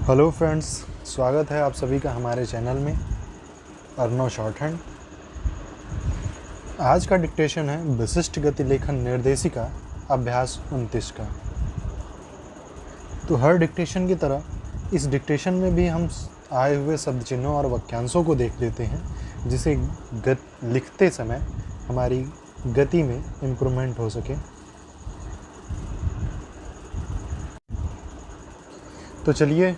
Hello friends, स्वागत है आप सभी का हमारे चैनल में अर्नव शॉर्टहैंड। आज का डिक्टेशन है विशिष्ट गति लेखन निर्देशिका अभ्यास 29 का। तो हर डिक्टेशन की तरह इस डिक्टेशन में भी हम आए हुए शब्द चिन्हों और वाक्यांशों को देख लेते हैं, जिसे लिखते समय हमारी गति में इम्प्रूवमेंट हो सके। तो चलिए,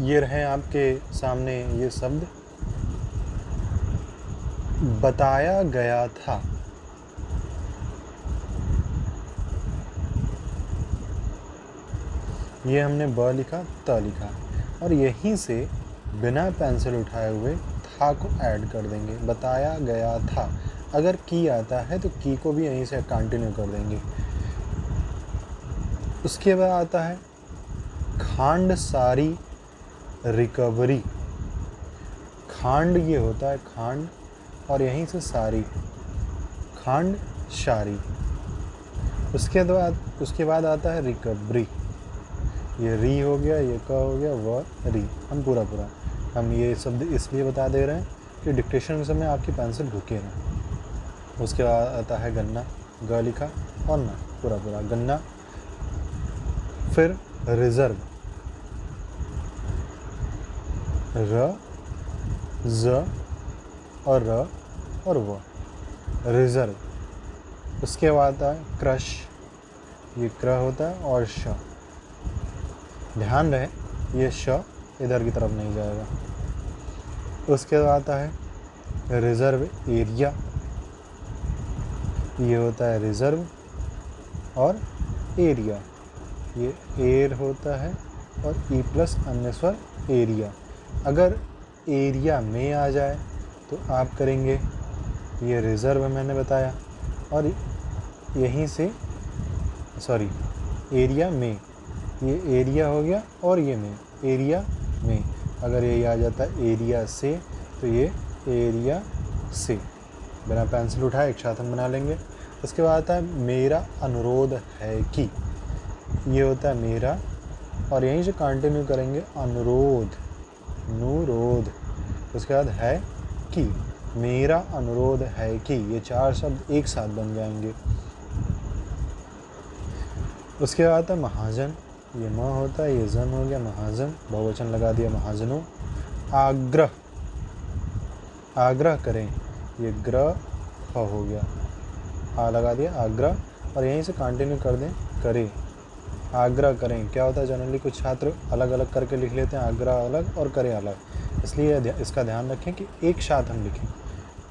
ये रहे आपके सामने ये शब्द। बताया गया था। ये हमने ब लिखा, त लिखा, और यहीं से बिना पेंसिल उठाए हुए था को ऐड कर देंगे। बताया गया था। अगर की आता है तो की को भी यहीं से कंटिन्यू कर देंगे। उसके बाद आता है खांड सारी रिकवरी। खांड ये होता है खांड, और यहीं से सारी, खांड सारी। उसके बाद आता है रिकवरी। ये री हो गया, ये क हो गया, व री। हम ये शब्द इसलिए बता दे रहे हैं कि डिक्टेशन के समय आपकी पेंसिल रुके ना। उसके बाद आता है गन्ना, ग लिखा और ना, पूरा गन्ना। फिर रिजर्व, र, ज और र और व, रिजर्व। उसके बाद आता है क्रश, ये क्र होता है और श। ध्यान रहे ये श इधर की तरफ नहीं जाएगा। उसके बाद आता है रिजर्व एरिया, ये होता है रिजर्व और एरिया। ये एयर होता है और ई प्लस अन्य स्वर एरिया। अगर एरिया में आ जाए तो आप करेंगे ये रिजर्व मैंने बताया, और यहीं से एरिया में, ये एरिया हो गया और ये में, एरिया में। अगर ये आ जाता है एरिया से तो ये एरिया से। बिना पेंसिल उठाए एक साथ हम बना लेंगे। उसके बाद आता है मेरा अनुरोध है कि, ये होता है मेरा, और यहीं से कंटिन्यू करेंगे अनुरोध, अनुरोध। उसके बाद है कि, मेरा अनुरोध है कि। ये चार शब्द एक साथ बन जाएंगे। उसके बाद आता है महाजन, ये म होता है, ये जन हो गया महाजन, बहुवचन लगा दिया महाजनों। आग्रह, आग्रह करें, ये ग्रह हो गया, आ लगा दिया आग्रह, और यहीं से कंटिन्यू कर दें करें। आग्रह करें क्या होता है, जनरली कुछ छात्र अलग अलग करके लिख लेते हैं, आग्रह अलग और करें अलग, इसलिए इसका ध्यान रखें कि एक साथ हम लिखें।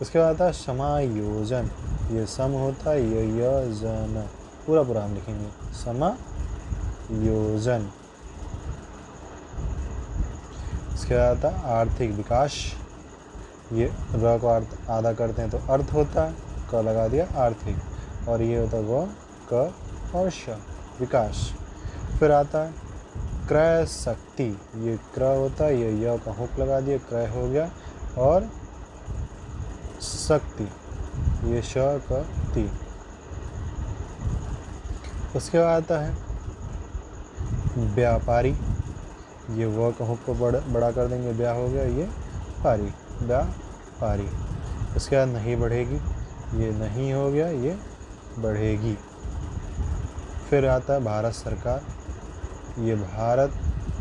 उसके बाद आता है समायोजन, ये सम होता है, ये य जन, पूरा हम लिखेंगे समायोजन। इसके बाद आता है आर्थिक विकास, ये र को अर्थ आधा करते हैं तो अर्थ होता है, क लगा दिया आर्थिक, और ये होता है व, क और श, विकास। फिर आता है क्रय शक्ति, ये क्रय होता है, ये य का हुक लगा दिया, क्रय हो गया, और शक्ति, ये श का ती। उसके बाद आता है व्यापारी, ये व का हुक को बड़ा कर देंगे, व्या हो गया, ये पारी, व्यापारी। उसके बाद नहीं बढ़ेगी, ये नहीं हो गया, ये बढ़ेगी। फिर आता है भारत सरकार, ये भारत,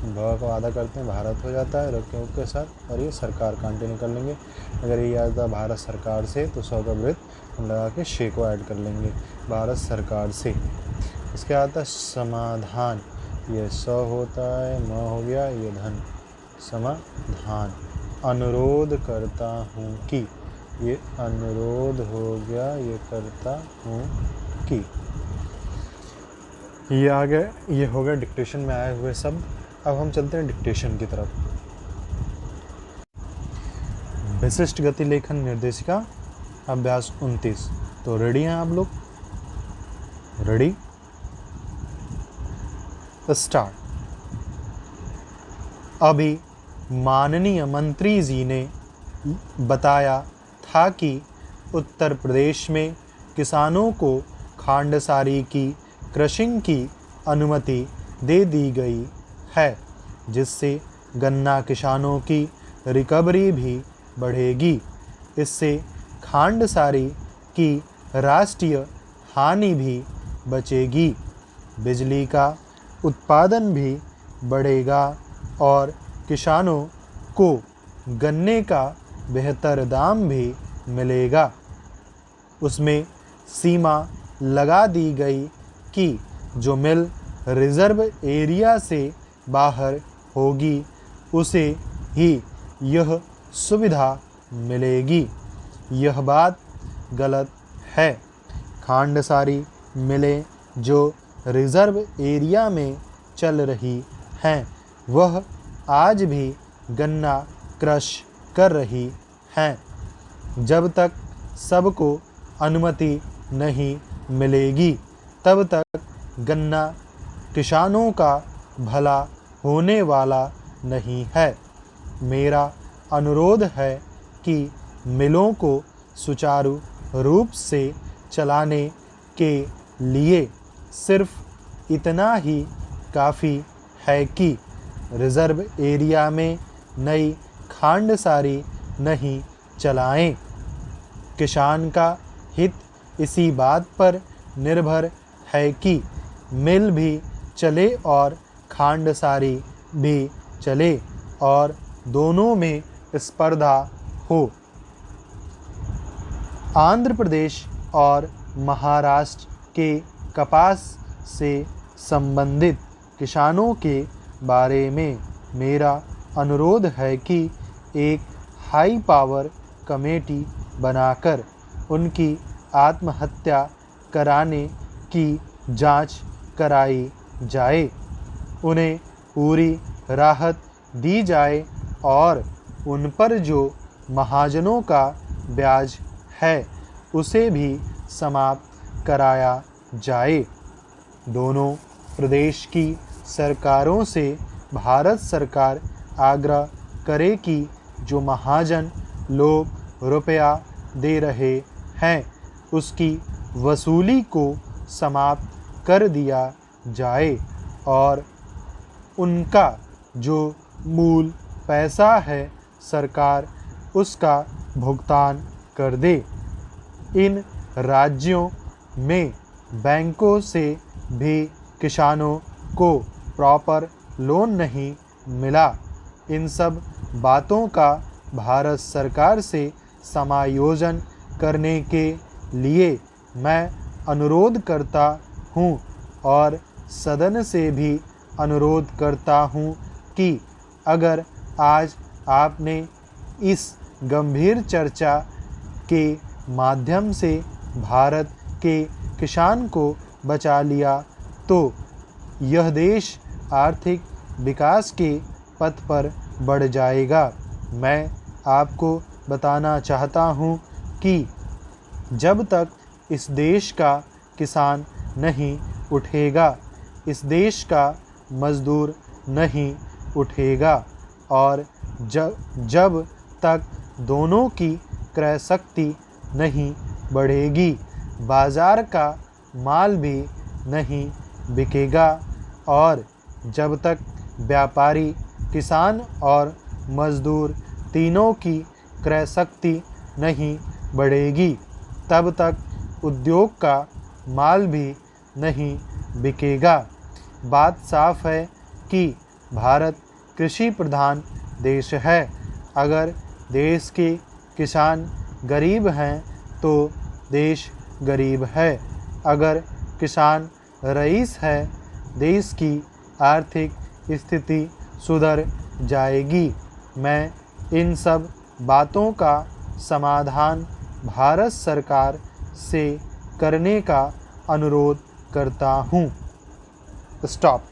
भ को आधा करते हैं, भारत हो जाता है रख के साथ, और ये सरकार कंटिन्यू कर लेंगे। अगर ये आता है भारत सरकार से तो स का वृत्त हम लगा के शे को ऐड कर लेंगे, भारत सरकार से। इसके आता है समाधान, ये स होता है, म हो गया, ये धन, समाधान। अनुरोध करता हूँ कि, ये अनुरोध हो गया, ये करता हूँ कि। ये आ गया, ये हो गया डिक्टेशन में आए हुए शब्द। अब हम चलते हैं डिक्टेशन की तरफ। विशिष्ट गति लेखन निर्देशिका अभ्यास 29। तो रेडी हैं आप लोग? Ready, start. अभी माननीय मंत्री जी ने बताया था कि उत्तर प्रदेश में किसानों को खांडसारी की क्रशिंग की अनुमति दे दी गई है, जिससे गन्ना किसानों की रिकवरी भी बढ़ेगी। इससे खांडसारी की राष्ट्रीय हानि भी बचेगी। बिजली का उत्पादन भी बढ़ेगा और किसानों को गन्ने का बेहतर दाम भी मिलेगा। उसमें सीमा लगा दी गई कि जो मिल रिजर्व एरिया से बाहर होगी उसे ही यह सुविधा मिलेगी। यह बात गलत है। खांडसारी मिलें जो रिजर्व एरिया में चल रही हैं वह आज भी गन्ना क्रश कर रही हैं। जब तक सबको अनुमति नहीं मिलेगी तब तक गन्ना किसानों का भला होने वाला नहीं है। मेरा अनुरोध है कि मिलों को सुचारू रूप से चलाने के लिए सिर्फ इतना ही काफ़ी है कि रिजर्व एरिया में नई खांडसारी नहीं चलाएं। किसान का हित इसी बात पर निर्भर है कि मिल भी चले और खांडसारी भी चले और दोनों में स्पर्धा हो। आंध्र प्रदेश और महाराष्ट्र के कपास से संबंधित किसानों के बारे में मेरा अनुरोध है कि एक हाई पावर कमेटी बनाकर उनकी आत्महत्या कराने की जांच कराई जाए, उन्हें पूरी राहत दी जाए और उन पर जो महाजनों का ब्याज है उसे भी समाप्त कराया जाए। दोनों प्रदेश की सरकारों से भारत सरकार आग्रह करे कि जो महाजन लोग रुपया दे रहे हैं उसकी वसूली को समाप्त कर दिया जाए और उनका जो मूल पैसा है सरकार उसका भुगतान कर दे। इन राज्यों में बैंकों से भी किसानों को प्रॉपर लोन नहीं मिला। इन सब बातों का भारत सरकार से समायोजन करने के लिए मैं अनुरोध करता हूँ और सदन से भी अनुरोध करता हूँ कि अगर आज आपने इस गंभीर चर्चा के माध्यम से भारत के किसान को बचा लिया तो यह देश आर्थिक विकास के पथ पर बढ़ जाएगा। मैं आपको बताना चाहता हूँ कि जब तक इस देश का किसान नहीं उठेगा, इस देश का मज़दूर नहीं उठेगा और जब तक दोनों की क्रय शक्ति नहीं बढ़ेगी, बाज़ार का माल भी नहीं बिकेगा और जब तक व्यापारी, किसान और मज़दूर तीनों की क्रय शक्ति नहीं बढ़ेगी, तब तक उद्योग का माल भी नहीं बिकेगा। बात साफ है कि भारत कृषि प्रधान देश है। अगर देश के किसान गरीब हैं तो देश गरीब है। अगर किसान रईस है देश की आर्थिक स्थिति सुधर जाएगी। मैं इन सब बातों का समाधान भारत सरकार से करने का अनुरोध करता हूँ। स्टॉप।